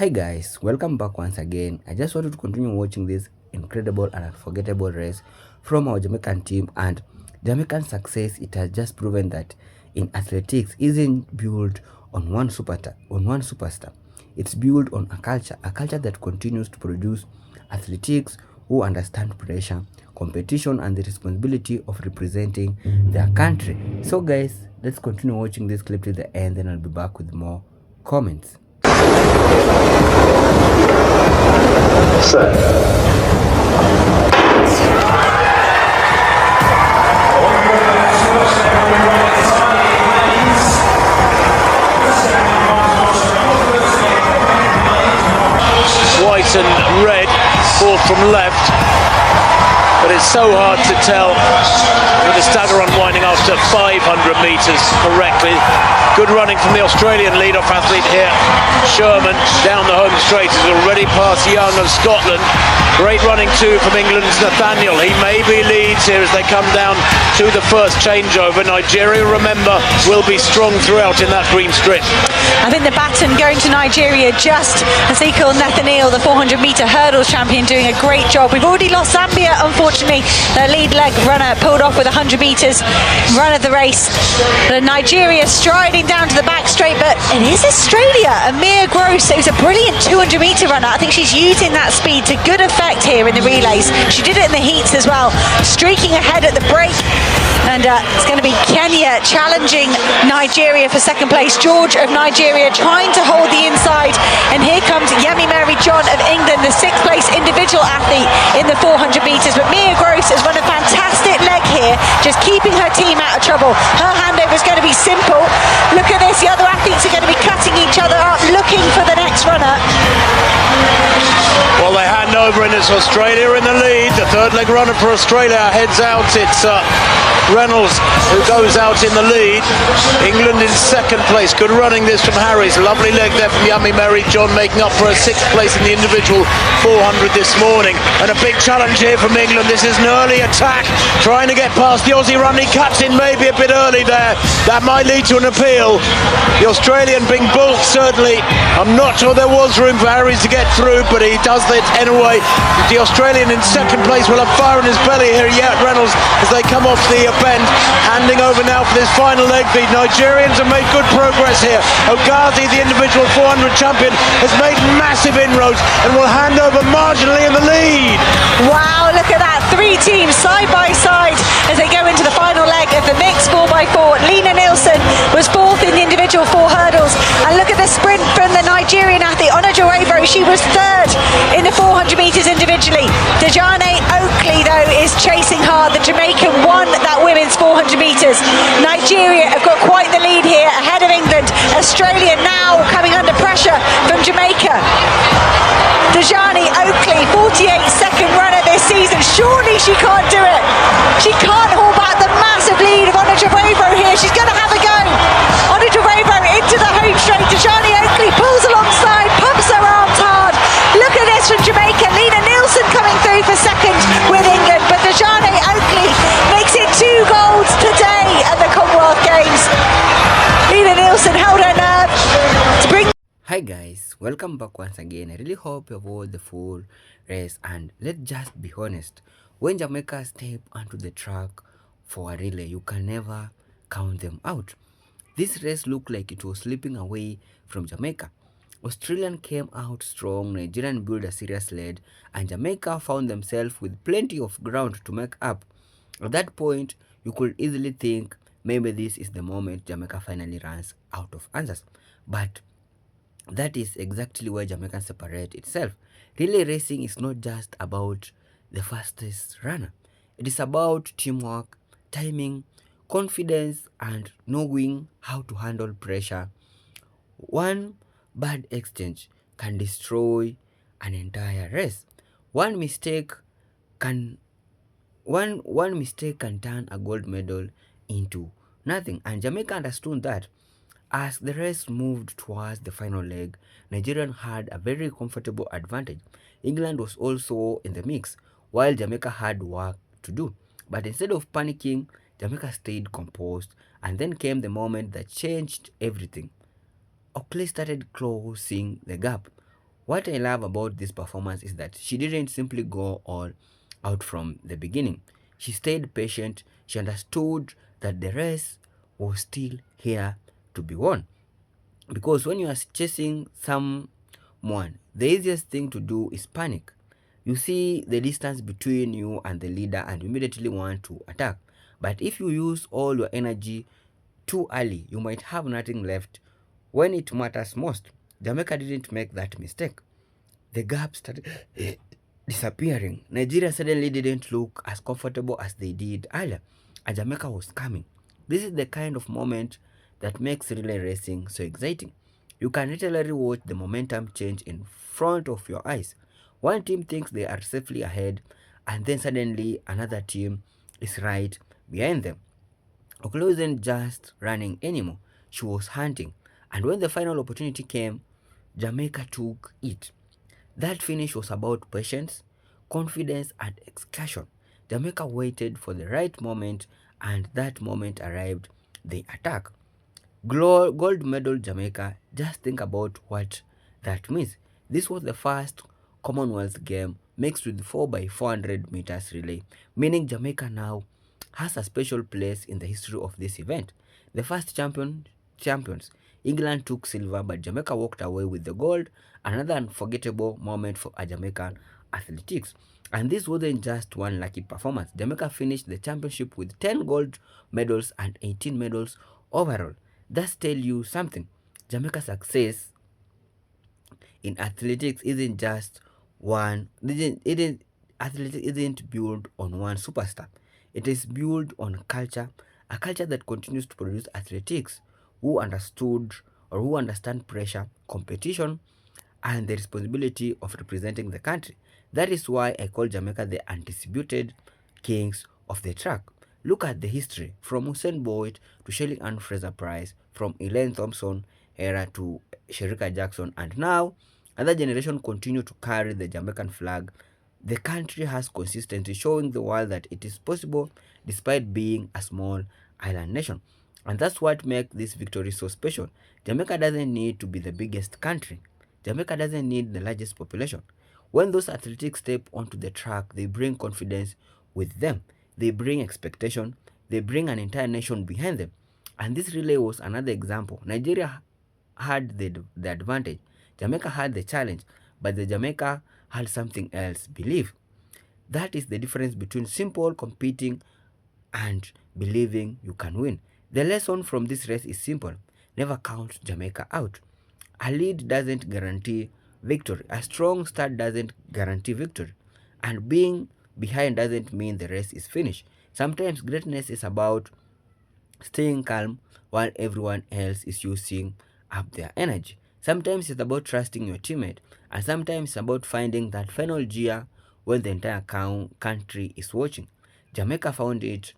Hi guys, welcome back once again. I just wanted to continue watching this incredible and unforgettable race from our Jamaican team, and Jamaican success, it has just proven that in athletics isn't built on one superstar. It's built on a culture that continues to produce athletics who understand pressure, competition and the responsibility of representing their country. So guys, let's continue watching this clip to the end, then I'll be back with more comments. White and red, fourth from left, but it's so hard to tell with the stagger unwinding after 500 metres correctly. Good running from the Australian lead-off athlete here. Sherman down the home straight is already past Young of Scotland. Great running too from England's Nathaniel. He maybe leads here as they come down to the first changeover. Nigeria, remember, will be strong throughout in that green strip. I think the baton going to Nigeria, just Ezekiel Nathaniel, the 400-metre hurdles champion, doing a great job. We've already lost Zambia, unfortunately. Their lead leg runner pulled off with 100 metres run of the race. But Nigeria striding down to the back straight, but it is Australia. Amir Gross, who's a brilliant 200-metre runner. I think she's using that speed to good effect here in the relays. She did it in the heats as well, streaking ahead at the break. And it's going to be Kenya challenging Nigeria for second place. George of Nigeria trying to hold the inside. And here comes Yemi Mary John of England, the sixth place individual athlete in the 400 metres. But Mia Gross has run a fantastic leg here, just keeping her team out of trouble. Her handover is going to be simple. Look at this, the other athletes are going to be cutting each other up, looking for the next runner. Well, they hand over and it's Australia in the lead. The third leg runner for Australia heads out. It's Reynolds who goes out in the lead. England in second place. Good running this from Harris. Lovely leg there from Yummy Mary John, making up for a sixth place in the individual 400 this morning. And a big challenge here from England. This is an early attack, trying to get past the Aussie run. He cuts in maybe a bit early there. That might lead to an appeal. The Australian being bulked, certainly. I'm not sure there was room for Harris to get through, but he does it anyway. The Australian in second place will have fire in his belly here yet. Reynolds as they come off the bend, handing over now for this final leg feed. Nigerians have made good progress here. Ogazi, the individual 400 champion, has made massive inroads and will hand over marginally in the lead. Wow, look at that. Three teams side by side as they go into the final leg of the mixed 4x4. Lena Nielsen was fourth in the individual 4 hurdles. And look at the sprint from the Nigerian athlete, Onajuevo. She was third in the 400 metres individually. Dejane Oakley, though, is chasing hard. The Jamaican won that women's 400 metres. Nigeria have got quite the lead here ahead of England. Australia now coming under pressure from Jamaica. Dejane Oakley, 48-second runner this season. Surely she can't do it. She can't hold back the massive lead of Onajuevo here. She's going to have a go. Onajuevo into the home straight. Dejane Oakley pulls alongside, pumps her arms hard. Look at this from Jamaica. Lena Nielsen coming through for second with England, but Dejane Oakley makes it 2 golds today at the Commonwealth Games. Lena Nielsen held her nerve to bring. Hi guys, welcome back once again. I really hope you've watched the full race, and let's just be honest. When Jamaica step onto the track for a relay, you can never count them out. This race looked like it was slipping away from Jamaica. Australian came out strong, Nigerian built a serious lead, and Jamaica found themselves with plenty of ground to make up. At that point, you could easily think maybe this is the moment Jamaica finally runs out of answers. But that is exactly where Jamaica separates itself. Relay racing is not just about the fastest runner. It is about teamwork, timing, confidence, and knowing how to handle pressure. One bad exchange can destroy an entire race. One mistake can turn a gold medal into nothing, and Jamaica understood that. As the race moved towards the final leg, Nigeria had a very comfortable advantage. England was also in the mix, while Jamaica had work to do. But instead of panicking, Jamaica stayed composed, and then came the moment that changed everything. Oakley started closing the gap. What I love about this performance is that she didn't simply go all out from the beginning. She stayed patient. She understood that the race was still here to be won. Because when you are chasing someone, the easiest thing to do is panic. You see the distance between you and the leader and you immediately want to attack. But if you use all your energy too early, you might have nothing left when it matters most. Jamaica didn't make that mistake. The gap started disappearing. Nigeria suddenly didn't look as comfortable as they did earlier, and Jamaica was coming. This is the kind of moment that makes relay racing so exciting. You can literally watch the momentum change in front of your eyes. One team thinks they are safely ahead, and then suddenly another team is right behind them. Okolo wasn't just running anymore, she was hunting. And when the final opportunity came, Jamaica took it. That finish was about patience, confidence, and execution. Jamaica waited for the right moment, and that moment arrived. They attacked. Gold medal Jamaica, just think about what that means. This was the first Commonwealth game mixed with 4 by 400 meters relay, meaning Jamaica now has a special place in the history of this event. The first champions, England took silver, but Jamaica walked away with the gold, another unforgettable moment for a Jamaican athletics. And this wasn't just one lucky performance. Jamaica finished the championship with 10 gold medals and 18 medals overall. That tell you something. Jamaica's success in athletics isn't just one. Athletics isn't built on one superstar. It is built on culture, a culture that continues to produce athletics who understood or who understand pressure, competition, and the responsibility of representing the country. That is why I call Jamaica the undisputed kings of the track. Look at the history from Usain Bolt to Shirley Ann Fraser Price, from Elaine Thompson era to Sherika Jackson, and now other generation continue to carry the Jamaican flag. The country has consistency, showing the world that it is possible despite being a small island nation. And that's what makes this victory so special. Jamaica doesn't need to be the biggest country. Jamaica doesn't need the largest population. When those athletes step onto the track, they bring confidence with them. They bring expectation. They bring an entire nation behind them. And this relay was another example. Nigeria had the advantage. Jamaica had the challenge. But the Jamaica had something else, belief. That is the difference between simple competing and believing you can win. The lesson from this race is simple. Never count Jamaica out. A lead doesn't guarantee victory. A strong start doesn't guarantee victory. And being behind doesn't mean the race is finished. Sometimes greatness is about staying calm while everyone else is using up their energy. Sometimes it's about trusting your teammate, and sometimes it's about finding that final gear when the entire country is watching. Jamaica found it.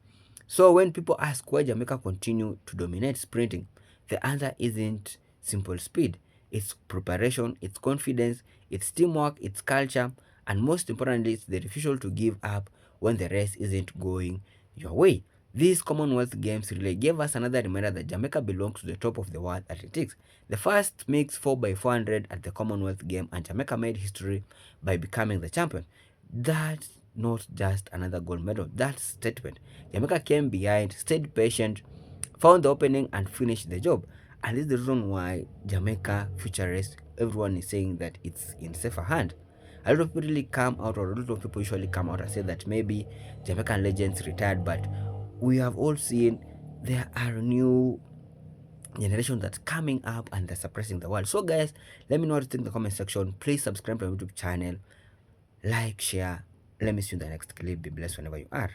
So when people ask why Jamaica continue to dominate sprinting, the answer isn't simple speed. It's preparation, it's confidence, it's teamwork, it's culture, and most importantly, it's the refusal to give up when the race isn't going your way. These Commonwealth Games relay gave us another reminder that Jamaica belongs to the top of the world athletics. The first mixed 4 by 400 at the Commonwealth Game, and Jamaica made history by becoming the champion. That's not just another gold medal, that's statement. Jamaica came behind, stayed patient, found the opening, and finished the job. And this is the reason why Jamaica future race, everyone is saying that it's in safer hand. A lot of people really come out, or a lot of people usually come out and say that maybe Jamaican legends retired, but we have all seen there are new generations that's coming up and they're suppressing the world. So guys, let me know what you think in the comment section. Please subscribe to my YouTube channel, like, share. Let me see you in the next clip. Be blessed whenever you are.